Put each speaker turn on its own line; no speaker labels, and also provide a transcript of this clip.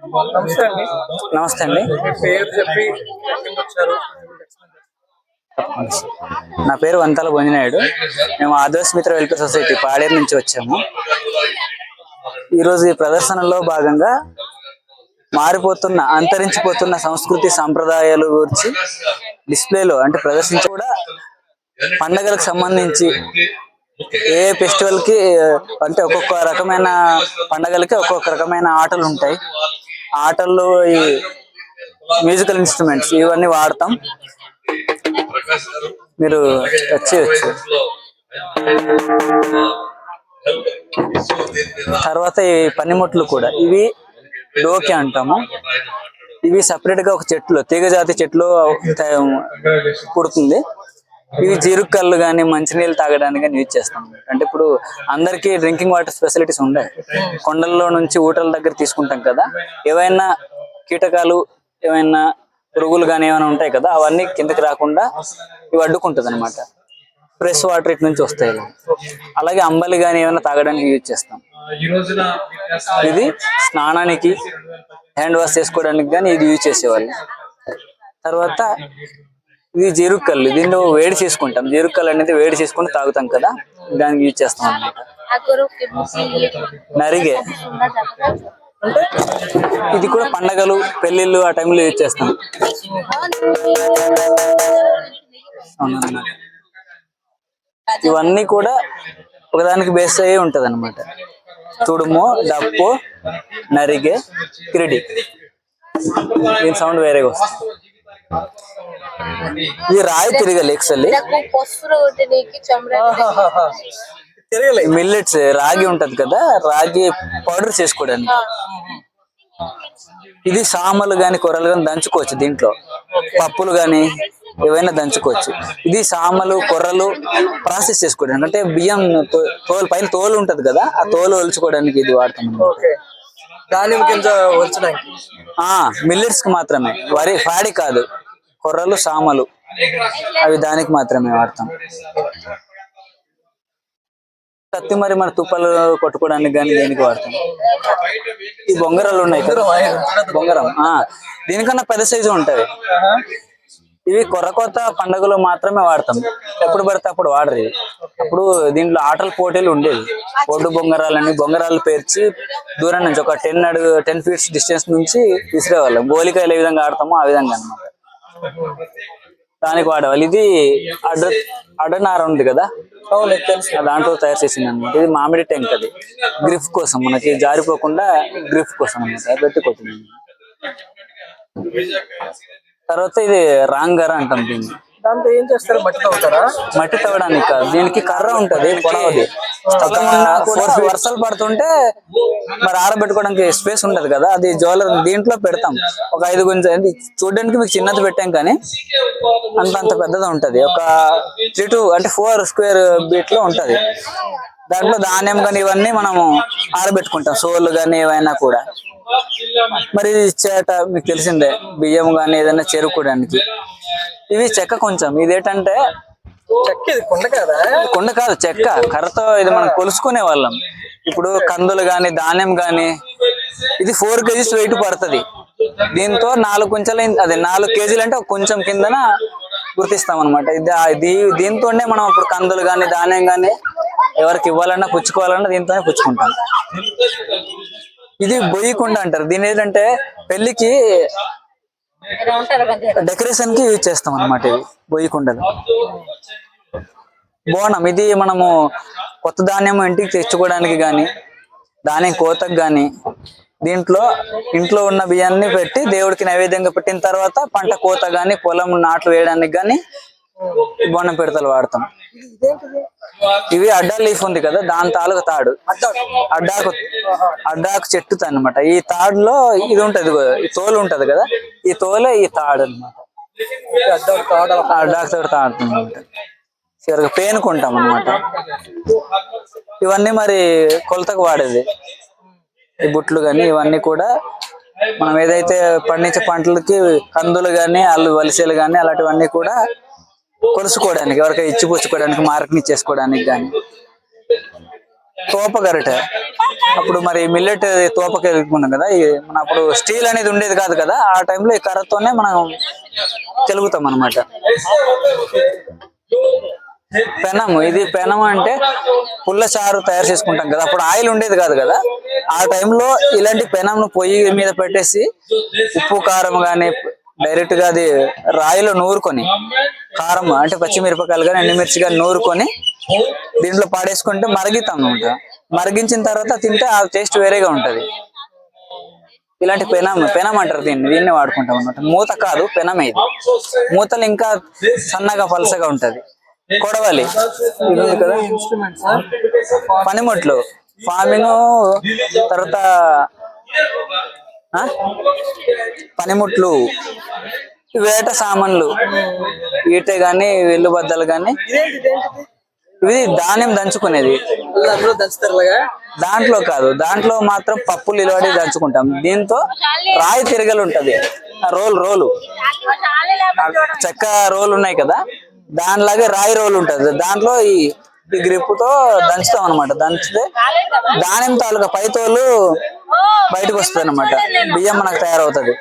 నమస్తే అండి.
నమస్తే అండి.
మీ పేరు చెప్పి వచ్చారు.
నా పేరు వంతాల భంజనాయుడు. మేము ఆదివాసి మిత్ర వెల్ఫేర్ సొసైటీ పాడేరు నుంచి వచ్చాము. ఈరోజు ఈ ప్రదర్శనలో భాగంగా మారిపోతున్న అంతరించిపోతున్న సంస్కృతి సాంప్రదాయాల గురించి డిస్ప్లేలో అంటే ప్రదర్శించి కూడా పండగలకు సంబంధించి ఏ ఫెస్టివల్ కి అంటే ఒక్కొక్క రకమైన పండగలకి ఒక్కొక్క రకమైన ఆటలు ఉంటాయి. ఆటల్లో ఈ మ్యూజికల్ ఇన్స్ట్రుమెంట్స్ ఇవన్నీ వాడతాం. మీరు వచ్చేయచ్చు. తర్వాత ఈ పనిముట్లు కూడా ఇవి డోకి అంటాము. ఇవి సపరేట్ గా ఒక చెట్లు తీగజాతి చెట్లు పుడుతుంది. ఇవి జీరుకళ్ళు కానీ మంచినీళ్ళు తాగడానికి కానీ యూజ్ చేస్తాం. అంటే ఇప్పుడు అందరికీ డ్రింకింగ్ వాటర్ ఫెసిలిటీస్ ఉన్నాయి. కొండల్లో నుంచి ఊటల దగ్గర తీసుకుంటాం కదా, ఏవైనా కీటకాలు ఏమైనా పురుగులు కానీ ఏమైనా ఉంటాయి కదా, అవన్నీ కిందకి రాకుండా ఇవి అడ్డుకుంటుంది అనమాట. ఫ్రెష్ వాటర్ ఇటు నుంచి వస్తాయి. అలాగే అంబలి కానీ ఏమైనా తాగడానికి యూజ్ చేస్తాం. ఇది స్నానానికి హ్యాండ్ వాష్ చేసుకోవడానికి కానీ ఇది యూజ్ చేసేవాళ్ళు. తర్వాత ఇది జీరుకల్లు, దీనిలో వేడి చేసుకుంటాం. జీరుకల్లు అనేది వేడి చేసుకుని తాగుతాం కదా, దానికి యూజ్ చేస్తాం అన్నమాట. నరిగే అంటే ఇది కూడా పండగలు పెళ్లిళ్ళు ఆ టైంలో యూజ్ చేస్తాం. ఇవన్నీ కూడా ఒకదానికి బేస్ అయ్యి ఉంటది అనమాట. తుడుము, డప్పు, నరిగే, క్రిడి, దీని సౌండ్ వేరేగా వస్తుంది. ఇది రాయి తిరగలి. ఎక్సల్లీ మిల్లెట్స్ రాగి ఉంటది కదా, రాగి పౌడర్ చేసుకోవడానికి. ఇది సామలు గాని కొర్రలు గాని దంచుకోవచ్చు. దీంట్లో పప్పులు గాని ఏవైనా దంచుకోవచ్చు. ఇది సామలు కొర్రలు ప్రాసెస్ చేసుకోవడానికి, అంటే బియ్యం తోలు పైన తోలు ఉంటది కదా, ఆ తోలు ఒలుచుకోవడానికి ఇది వాడతాం.
ధాన్యం గింజ ఒలచడానికి
మిల్లెట్స్ కి మాత్రమే, వరి పాడి కాదు. కొర్రలు సామలు అవి దానికి మాత్రమే వాడతాం. కత్తి మరి మన తుప్పలు కొట్టుకోవడానికి కానీ దేనికి వాడతాం. ఈ బొంగరాలు ఉన్నాయి కదా, బొంగరం దీనికన్నా పెద్ద సైజు ఉంటది. ఇవి కొత్త పండుగలు మాత్రమే వాడతాం. ఎప్పుడు పడితే అప్పుడు వాడరు ఇవి. అప్పుడు దీంట్లో ఆటల పోటీలు ఉండేవి. ఒడ్డు బొంగరాలని బొంగరాలు పేర్చి దూరం నుంచి ఒక 10 feet డిస్టెన్స్ నుంచి విసిరేవాళ్ళం. గోలికాయలు ఏ విధంగా ఆడతామో ఆ విధంగా అనమాట, దానికి వాడేవాళ్ళు. ఇది అడ్డనార ఉంది కదా, దాంట్లో తయారు చేసింది అనమాట. ఇది మామిడి టెంక్, అది గ్రిఫ్ కోసం, మనకి జారిపోకుండా గ్రిఫ్ కోసం అనమాట, పెట్టి కొట్టింది. తర్వాత ఇది రాంగర అంటాం దీన్ని.
దాంతో ఏం చేస్తారు? మట్టి తవ్వుతారా?
మట్టి తవ్వడానికి కాదు, దీనికి కర్ర ఉంటది పొడవది. వర్షాలు పడుతుంటే మరి ఆరబెట్టుకోవడానికి స్పేస్ ఉంటది కదా, అది జోలర్ దీంట్లో పెడతాం. ఒక 5 గుంజ చూడడానికి మీకు చిన్నది పెట్టాం, కానీ అంత పెద్దది ఉంటది. ఒక 4 square feet లో ఉంటది. దాంట్లో ధాన్యం కానీ ఇవన్నీ మనము ఆరబెట్టుకుంటాం, సోళ్ళు కానీ ఏవైనా కూడా. మరి చేట మీకు తెలిసిందే, బియ్యం కానీ ఏదైనా చేరుకోవడానికి. ఇవి చెక్క కొంచెం. ఇదేంటంటే కొండ కాదు, చెక్క కర్రతో ఇది మనం కొలుసుకునే వాళ్ళం. ఇప్పుడు కందులు గాని ధాన్యం గాని ఇది 4 kgs వెయిట్ పడుతుంది. దీంతో 4 కుంచెలు, అదే 4 kgs అంటే కొంచెం కిందన గుర్తిస్తాం అనమాట. దీంతోనే మనం ఇప్పుడు కందులు గాని ధాన్యం గాని ఎవరికి ఇవ్వాలన్నా పుచ్చుకోవాలన్నా దీంతోనే పుచ్చుకుంటాం. ఇది బొయ్యకుండ అంటారు. దీని ఏంటంటే పెళ్లికి డెకరేషన్ కి యూజ్ చేస్తాం అనమాట. ఇది బొయ్యకుండలు. బోనం, ఇది మనము కొత్త ధాన్యం ఇంటికి తెచ్చుకోవడానికి గాని ధాన్యం కోతకు గాని ఇంట్లో ఉన్న బియ్యాన్ని పెట్టి దేవుడికి నైవేద్యంగా పెట్టిన తర్వాత పంట కోత గాని పొలం నాట్లు వేయడానికి గాని బోనం పిడతలు వాడతాం. ఇవి అడ్డా లీఫ్ ఉంది కదా, దాని తాలూకు తాడు, అడ్డాకు చెట్టు అనమాట. ఈ తాడులో ఇది ఉంటది, ఈ తోలు ఉంటది కదా, ఈ తోలే ఈ తాడు అనమాట. అడ్డాకు తోడు తాడుతుందన్నమాట. చివరికి పేనుకుంటాం అనమాట. ఇవన్నీ మరి కొలతకు వాడేది. ఈ బుట్లు గాని ఇవన్నీ కూడా మనం ఏదైతే పండించే పంటలకి కందులు గాని వలసలు గాని అలాంటివన్నీ కూడా కొలుసుకోవడానికి, ఎవరికైనా ఇచ్చిపుచ్చుకోవడానికి, మార్కెట్ చేసుకోవడానికి కానీ తోప గరిటె. అప్పుడు మరి మిల్లెట్ తోపకి వెళ్తున్నాం కదా, మన అప్పుడు స్టీల్ అనేది ఉండేది కాదు కదా, ఆ టైంలో ఈ కర్రతోనే మనం తెలుగుతాం అనమాట. పెనం, ఇది పెనం అంటే పుల్ల చారు తయారు చేసుకుంటాం కదా, అప్పుడు ఆయిల్ ఉండేది కాదు కదా, ఆ టైంలో ఇలాంటి పెనంను పొయ్యి మీద పెట్టేసి ఉప్పు కారం కానీ డైరెక్ట్ గా అది రాయిలో నూరుకొని, కారం అంటే పచ్చిమిరపకాయలు కానీ ఎండుమిర్చి కానీ నూరుకొని దీంట్లో పాడేసుకుంటే మరిగితాం అనమాట. మరిగించిన తర్వాత తింటే ఆ టేస్ట్ వేరేగా ఉంటది. ఇలాంటి పెనం అంటారు దీన్ని వాడుకుంటాం అనమాట. మూత కాదు, పెనమే ఇది. మూతలు ఇంకా సన్నగా పలసగా ఉంటది. కొడవలి ఇది ఉంది కదా,
ఇన్స్ట్రుమెంట్స్
పనిముట్లు, ఫార్మింగ్ తర్వాత ఆ? పనిముట్లు, వేట సామాన్లు, ఈట గాని వెల్లు బద్దలు గాని. ఇది ధాన్యం దంచుకునేది.
అందులో దంచుతారులాగా.
దాంట్లో కాదు, దాంట్లో మాత్రం పప్పులు ఇలవాడి దంచుకుంటాం. దీంతో రాయి తిరగలు ఉంటది, రోలు చెక్క రోలు ఉన్నాయి కదా, దానిలాగే రాయి రోలు ఉంటది. దాంట్లో ఈ గ్రిప్ తో దంచుతాం అనమాట. దంచితే దానిమ్మ తాలూకా పై తోలు బయటకు వస్తుంది అనమాట. బియ్యం మనకు తయారవుతుంది.